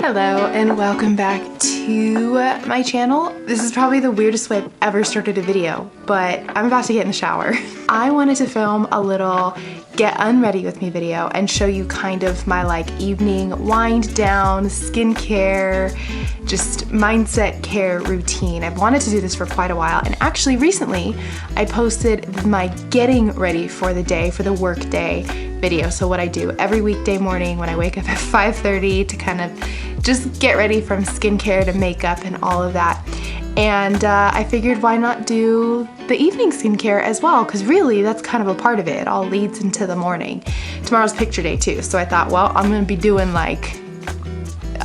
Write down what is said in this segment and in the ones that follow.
Hello and welcome back to my channel. This is probably the weirdest way I've ever started a video, but I'm about to get in the shower. I wanted to film a little get unready with me video and show you kind of my like evening wind down, skincare, just mindset care routine. I've wanted to do this for quite a while, and actually recently I posted my getting ready for the day, for the work day video. So what I do every weekday morning when I wake up at 5:30 to kind of just get ready from skincare to makeup and all of that. And I figured why not do the evening skincare as well, because really that's kind of a part of it. It all leads into the morning. Tomorrow's picture day too, so I thought, well, I'm gonna be doing like,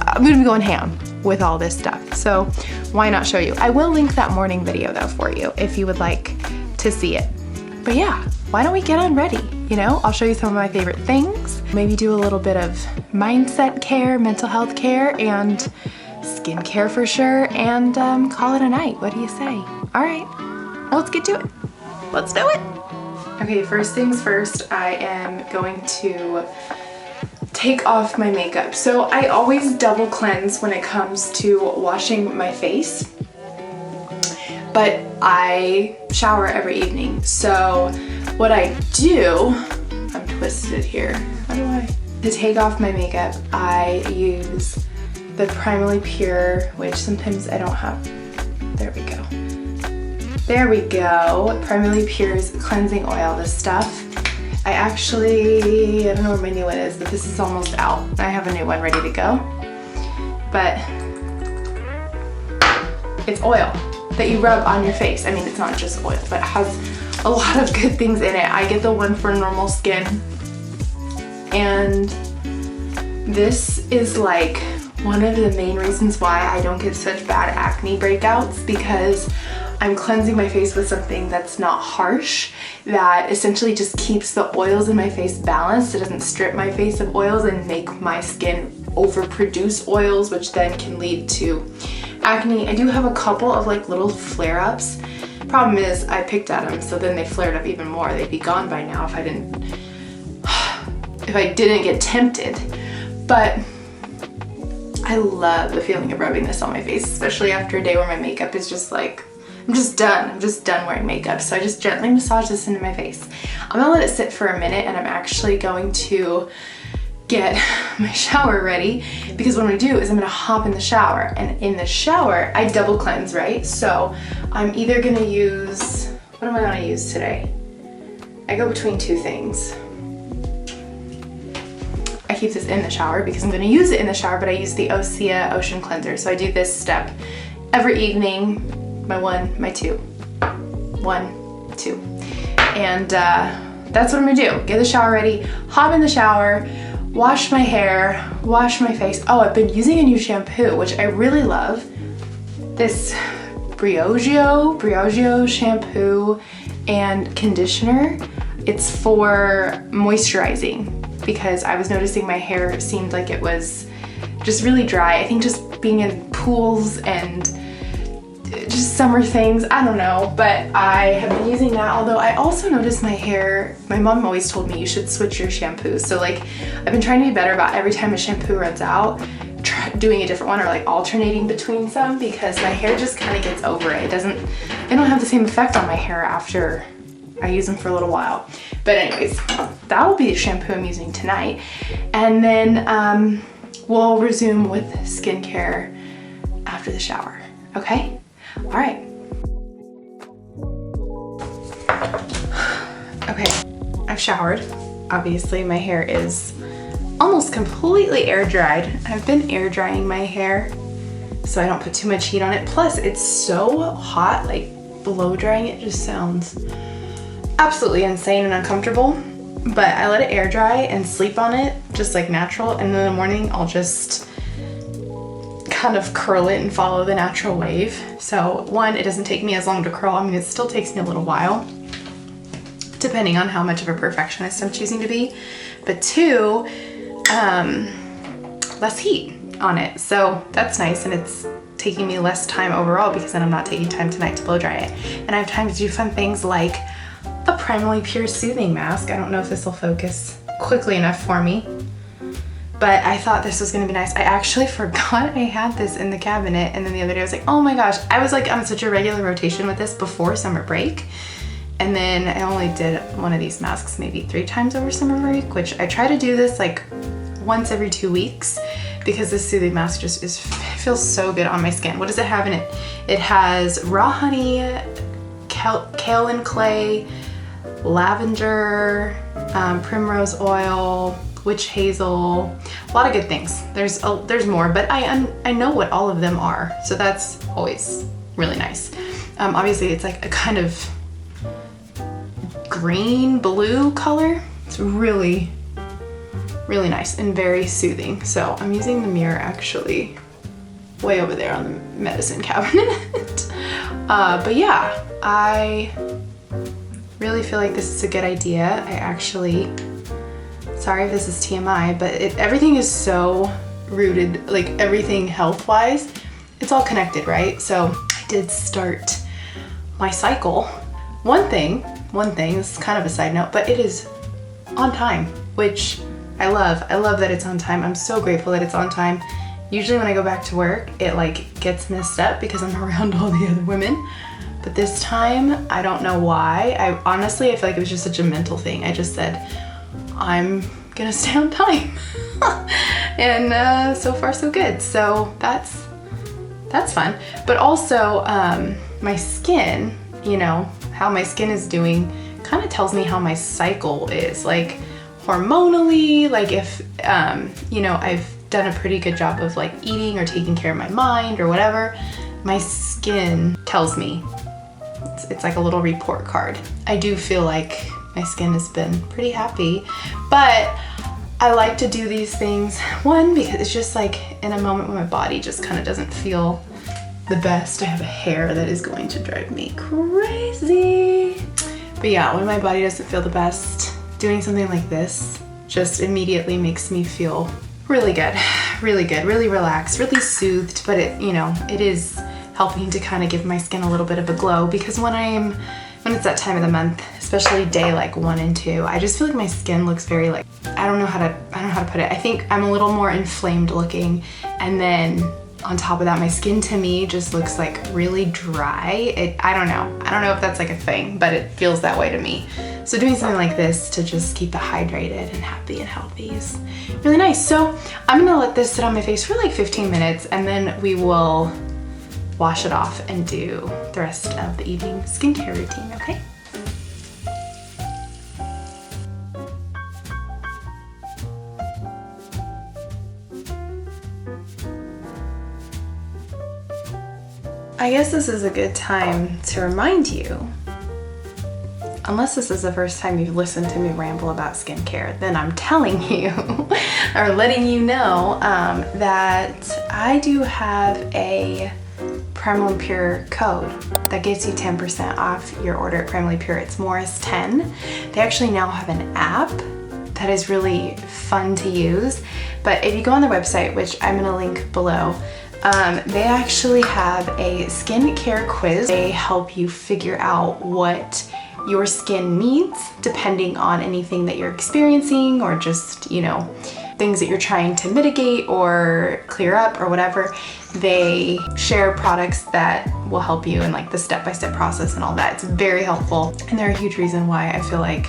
I'm gonna be going ham with all this stuff. So why not show you? I will link that morning video though for you if you would like to see it. But yeah, why don't we get on ready? You know, I'll show you some of my favorite things, maybe do a little bit of mindset care, mental health care, and skincare for sure, and call it a night. What do you say? All right, well, let's get to it. Let's do it. Okay, first things first, I am going to take off my makeup. So I always double cleanse when it comes to washing my face, but I shower every evening. So what I do, I'm twisted here. How do I? To take off my makeup, I use the Primarily Pure, which sometimes I don't have. There we go. There we go. Primarily Pure's cleansing oil, this stuff. I don't know where my new one is, but this is almost out. I have a new one ready to go. But it's oil that you rub on your face. I mean, it's not just oil, but it has a lot of good things in it. I get the one for normal skin. And this is like one of the main reasons why I don't get such bad acne breakouts, because I'm cleansing my face with something that's not harsh, that essentially just keeps the oils in my face balanced. It doesn't strip my face of oils and make my skin overproduce oils, which then can lead to acne. I do have a couple of like little flare-ups. Problem is I picked at them, so then they flared up even more. They'd be gone by now if I didn't get tempted. But I love the feeling of rubbing this on my face, especially after a day where my makeup is just like, I'm just done wearing makeup. So I just gently massage this into my face. I'm gonna let it sit for a minute, and I'm actually going to get my shower ready, because what I'm gonna do is I'm gonna hop in the shower, and in the shower I double cleanse, right? So I'm either gonna use, what am I gonna use today? I go between two things. I keep this in the shower because I'm gonna use it in the shower, but I use the Osea Ocean Cleanser. So I do this step every evening, my 1, my 2, 1, 2. And that's what I'm gonna do. Get the shower ready, hop in the shower, wash my hair, wash my face. Oh, I've been using a new shampoo, which I really love. This Briogeo shampoo and conditioner. It's for moisturizing, because I was noticing my hair seemed like it was just really dry. I think just being in pools and just summer things, I don't know, but I have been using that. Although I also noticed my hair, my mom always told me you should switch your shampoos. So like, I've been trying to be better about every time a shampoo runs out, doing a different one, or like alternating between some, because my hair just kind of gets over it. They don't have the same effect on my hair after I use them for a little while. But anyways, that'll be the shampoo I'm using tonight. And then we'll resume with skincare after the shower, okay? All right. Okay, I've showered. Obviously, my hair is almost completely air dried. I've been air drying my hair so I don't put too much heat on it. Plus, it's so hot, like blow drying it just sounds absolutely insane and uncomfortable. But I let it air dry and sleep on it just like natural, and in the morning I'll just kind of curl it and follow the natural wave. So one, it doesn't take me as long to curl. I mean, it still takes me a little while, depending on how much of a perfectionist I'm choosing to be. But two, less heat on it. So that's nice, and it's taking me less time overall, because then I'm not taking time tonight to blow dry it. And I have time to do fun things like a Primarily Pure Soothing Mask. I don't know if this will focus quickly enough for me, but I thought this was gonna be nice. I actually forgot I had this in the cabinet, and then the other day I was like, oh my gosh. I was like on such a regular rotation with this before summer break. And then I only did one of these masks maybe 3 times over summer break, which I try to do this like once every 2 weeks because this soothing mask just feels so good on my skin. What does it have in it? It has raw honey, kale and clay, lavender, primrose oil, witch hazel, a lot of good things. There's more, but I know what all of them are, so that's always really nice. Obviously it's like a kind of green blue color. It's really nice and very soothing. So I'm using the mirror actually way over there on the medicine cabinet. But yeah, I really feel like this is a good idea. I actually, sorry if this is TMI, but everything is so rooted, like everything health-wise, it's all connected, right? So I did start my cycle. One thing, this is kind of a side note, but it is on time, which I love. I love that it's on time. I'm so grateful that it's on time. Usually when I go back to work, it like gets messed up because I'm around all the other women. But this time, I don't know why. Honestly, I feel like it was just such a mental thing. I just said, I'm gonna stay on time. And so far so good. So that's fun. But also my skin, you know, how my skin is doing kind of tells me how my cycle is, like hormonally, like if, you know, I've done a pretty good job of like eating or taking care of my mind or whatever, my skin tells me. It's like a little report card. I do feel like my skin has been pretty happy, but I like to do these things, one, because it's just like in a moment when my body just kind of doesn't feel the best. I have a hair that is going to drive me crazy. But yeah, when my body doesn't feel the best, doing something like this just immediately makes me feel really good, really relaxed, really soothed. But it, you know, it is helping to kind of give my skin a little bit of a glow, because when it's that time of the month, especially day like 1 and 2, I just feel like my skin looks very like, I don't know how to put it. I think I'm a little more inflamed looking, and then on top of that, my skin to me just looks like really dry. I don't know if that's like a thing, but it feels that way to me. So doing something like this to just keep it hydrated and happy and healthy is really nice. So I'm gonna let this sit on my face for like 15 minutes, and then we will wash it off and do the rest of the evening skincare routine, okay? I guess this is a good time to remind you, unless this is the first time you've listened to me ramble about skincare, then I'm telling you or letting you know that I do have a Primarily Pure code that gets you 10% off your order at Primarily Pure. It's Morris10. They actually now have an app that is really fun to use. But if you go on their website, which I'm gonna link below, they actually have a skincare quiz. They help you figure out what your skin needs depending on anything that you're experiencing, or just, you know, things that you're trying to mitigate or clear up or whatever. They share products that will help you in like the step-by-step process and all that. It's very helpful, and they're a huge reason why I feel like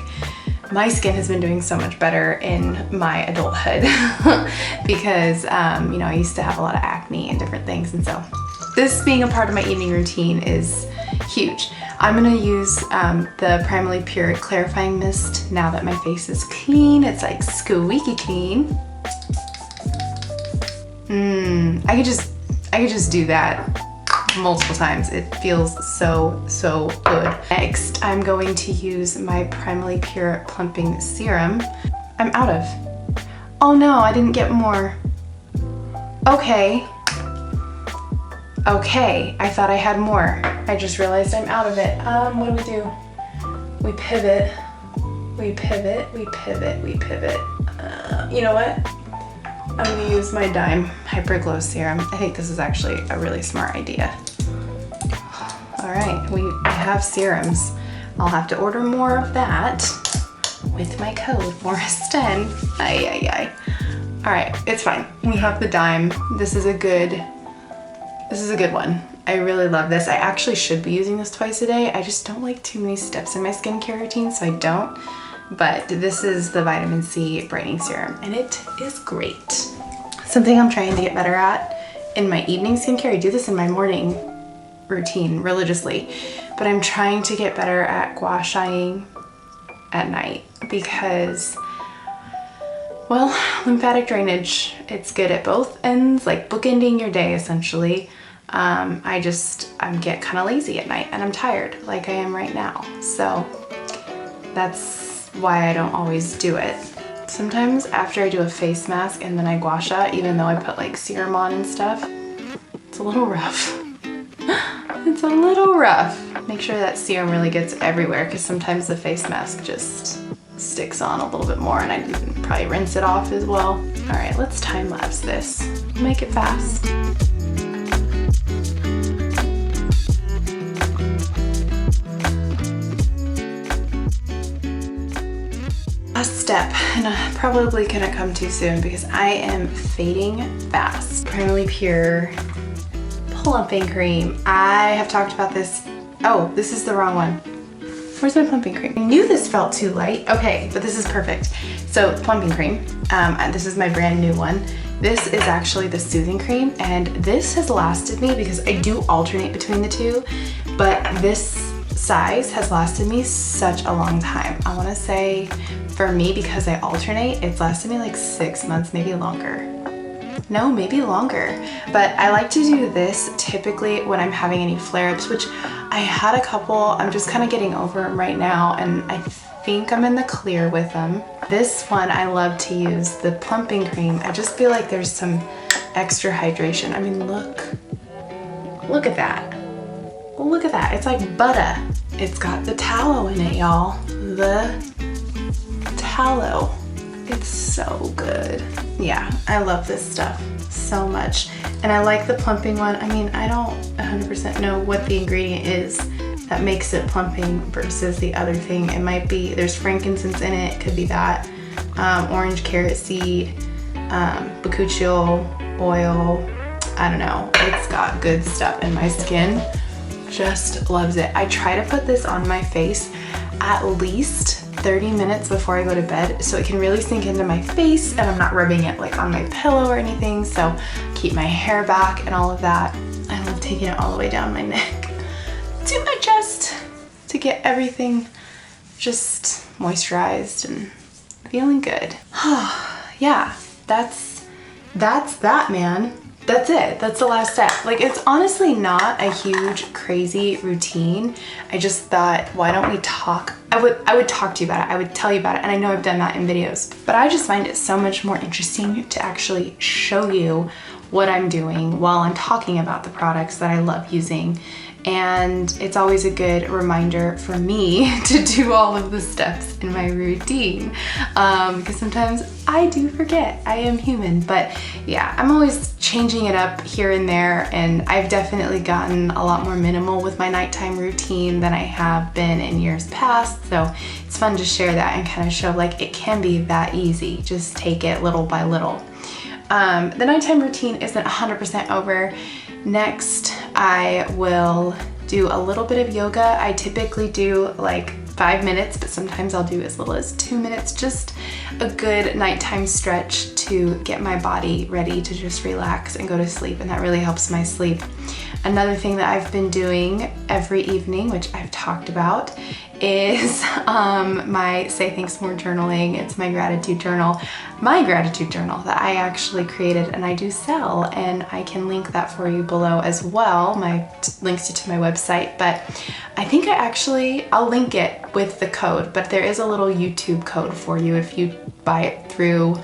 my skin has been doing so much better in my adulthood because, you know, I used to have a lot of acne and different things, and so this being a part of my evening routine is huge. I'm gonna use the Primarily Pure Clarifying Mist now that my face is clean. It's like squeaky clean. I could just do that multiple times. It feels so good. Next, I'm going to use my Primarily Pure Plumping Serum. I'm out of. Oh no, I didn't get more. Okay, I thought I had more. I just realized I'm out of it. What do? We pivot. You know what? I'm gonna use my Dime Hyper Glow Serum. I think this is actually a really smart idea. All right, we have serums. I'll have to order more of that with my code Morris10. All right, it's fine. We have the dime. This is a good one. I really love this. I actually should be using this twice a day. I just don't like too many steps in my skincare routine, so I don't. But this is the vitamin C brightening serum, and it is great. Something I'm trying to get better at in my evening skincare, I do this in my morning routine religiously, but I'm trying to get better at gua shaing at night because, well, lymphatic drainage, it's good at both ends, like bookending your day essentially. I get kind of lazy at night and I'm tired like I am right now. So that's why I don't always do it. Sometimes after I do a face mask and then I gua sha, even though I put like serum on and stuff, it's a little rough. It's a little rough. Make sure that serum really gets everywhere because sometimes the face mask just sticks on a little bit more and I can probably rinse it off as well. All right, let's time lapse this. Make it fast. Last step, and I'm probably gonna come too soon because I am fading fast. Primarily Pure plumping cream. I have talked about this. Oh, this is the wrong one. Where's my plumping cream? I knew this felt too light. Okay, but this is perfect. So plumping cream, this is my brand new one. This is actually the soothing cream, and this has lasted me because I do alternate between the two, but this size has lasted me such a long time. I wanna say for me, because I alternate, it's lasted me like 6 months, maybe longer. No, maybe longer. But I like to do this typically when I'm having any flare-ups, which I had a couple. I'm just kind of getting over them right now, and I think I'm in the clear with them. This one I love to use, the plumping cream. I just feel like there's some extra hydration. I mean, look at that. Look at that, it's like butter. It's got the tallow in it, y'all. The tallow. It's so good. Yeah, I love this stuff so much. And I like the plumping one. I mean, I don't 100% know what the ingredient is that makes it plumping versus the other thing. It might be, there's frankincense in it, could be that. Orange carrot seed, bakuchiol oil, I don't know. It's got good stuff in my skin. Just loves it. I try to put this on my face at least 30 minutes before I go to bed so it can really sink into my face and I'm not rubbing it like on my pillow or anything, so keep my hair back and all of that. I love taking it all the way down my neck to my chest to get everything just moisturized and feeling good. Yeah, that's that, man. That's it. That's the last step. Like, it's honestly not a huge, crazy routine. I just thought, why don't we talk? I would talk to you about it. I would tell you about it. And I know I've done that in videos, but I just find it so much more interesting to actually show you what I'm doing while I'm talking about the products that I love using. And it's always a good reminder for me to do all of the steps in my routine, because sometimes I do forget. I am human, but yeah, I'm always changing it up here and there, and I've definitely gotten a lot more minimal with my nighttime routine than I have been in years past, so it's fun to share that and kind of show like it can be that easy. Just take it little by little. The nighttime routine isn't 100% over. Next, I will do a little bit of yoga. I typically do like 5 minutes, but sometimes I'll do as little as 2 minutes. Just a good nighttime stretch to get my body ready to just relax and go to sleep, and that really helps my sleep. Another thing that I've been doing every evening, which I've talked about, is my Say Thanks More journaling. It's my gratitude journal that I actually created and I do sell, and I can link that for you below as well. My links you to my website, but I think I'll link it with the code, but there is a little YouTube code for you if you buy it through,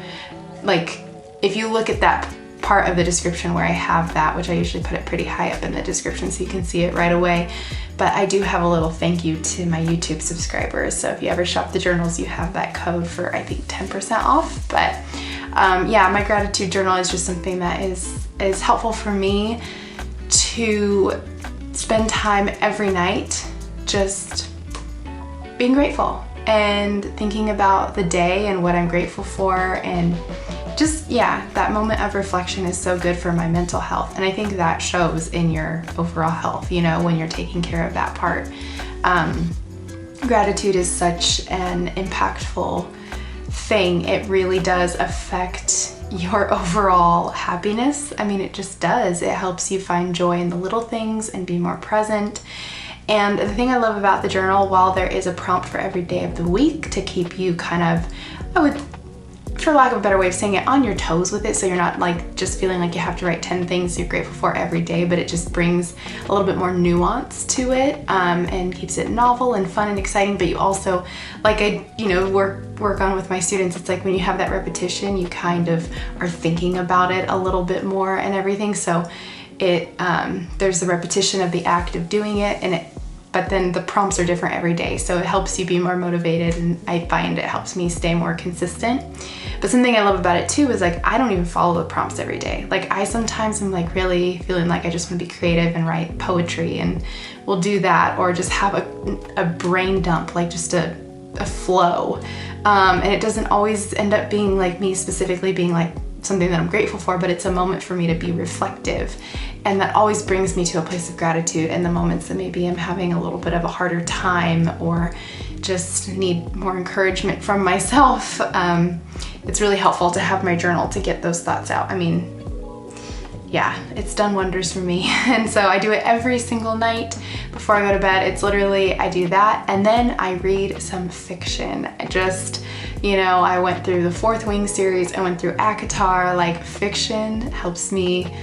like, if you look at that part of the description where I have that, which I usually put it pretty high up in the description so you can see it right away. But I do have a little thank you to my YouTube subscribers. So if you ever shop the journals, you have that code for, I think, 10% off. But yeah, my gratitude journal is just something that is helpful for me to spend time every night just being grateful and thinking about the day and what I'm grateful for, and just, yeah, that moment of reflection is so good for my mental health. And I think that shows in your overall health, you know, when you're taking care of that part. Gratitude is such an impactful thing. It really does affect your overall happiness. I mean, it just does. It helps you find joy in the little things and be more present. And the thing I love about the journal, while there is a prompt for every day of the week to keep you kind of, I would, for lack of a better way of saying it, on your toes with it, so you're not like just feeling like you have to write 10 things you're grateful for every day, but it just brings a little bit more nuance to it, and keeps it novel and fun and exciting. But you also, like I, you know, work on with my students, it's like when you have that repetition, you kind of are thinking about it a little bit more and everything. So it, there's the repetition of the act of doing it, and but then the prompts are different every day, so it helps you be more motivated, and I find it helps me stay more consistent. But something I love about it too is like, I don't even follow the prompts every day. Like I sometimes am like really feeling like I just want to be creative and write poetry, and we'll do that, or just have a brain dump, like just a flow. And it doesn't always end up being like me specifically being like something that I'm grateful for, but it's a moment for me to be reflective. And that always brings me to a place of gratitude in the moments that maybe I'm having a little bit of a harder time or just need more encouragement from myself. It's really helpful to have my journal to get those thoughts out. I mean, yeah, it's done wonders for me. And so I do it every single night before I go to bed. It's literally, I do that, and then I read some fiction. I just, you know, I went through the Fourth Wing series, I went through ACOTAR. Like fiction helps me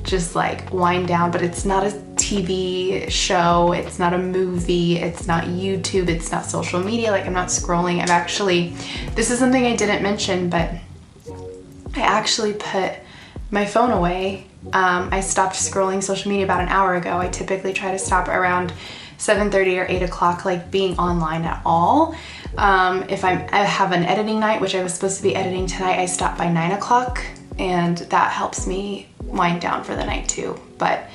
just like wind down, but it's not a TV show, it's not a movie, it's not YouTube, it's not social media. Like I'm not scrolling. I've actually, this is something I didn't mention, but I actually put my phone away. I stopped scrolling social media about an hour ago. I typically try to stop around 7:30 or 8 o'clock, like being online at all. If I have an editing night, which I was supposed to be editing tonight, I stop by 9 o'clock, and that helps me wind down for the night too. But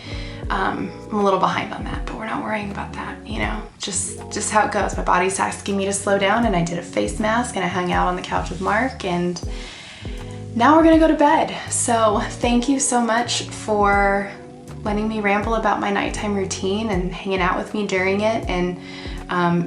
I'm a little behind on that, but we're not worrying about that, you know, just how it goes. My body's asking me to slow down, and I did a face mask, and I hung out on the couch with Mark, and now we're gonna go to bed. So thank you so much for letting me ramble about my nighttime routine and hanging out with me during it. And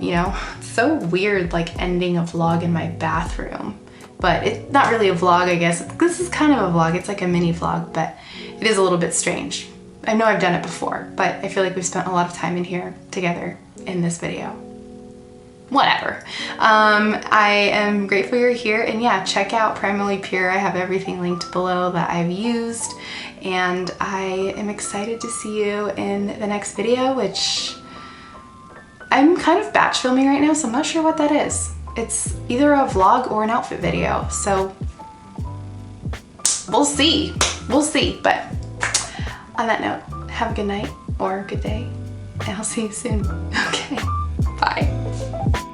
you know, it's so weird like ending a vlog in my bathroom, but it's not really a vlog, I guess. This is kind of a vlog, it's like a mini vlog, but it is a little bit strange. I know I've done it before, but I feel like we've spent a lot of time in here together in this video. Whatever. I am grateful you're here, and yeah, check out Primarily Pure. I have everything linked below that I've used, and I am excited to see you in the next video, which I'm kind of batch filming right now, so I'm not sure what that is. It's either a vlog or an outfit video, so we'll see. We'll see, but on that note, have a good night or good day, and I'll see you soon. Okay, bye.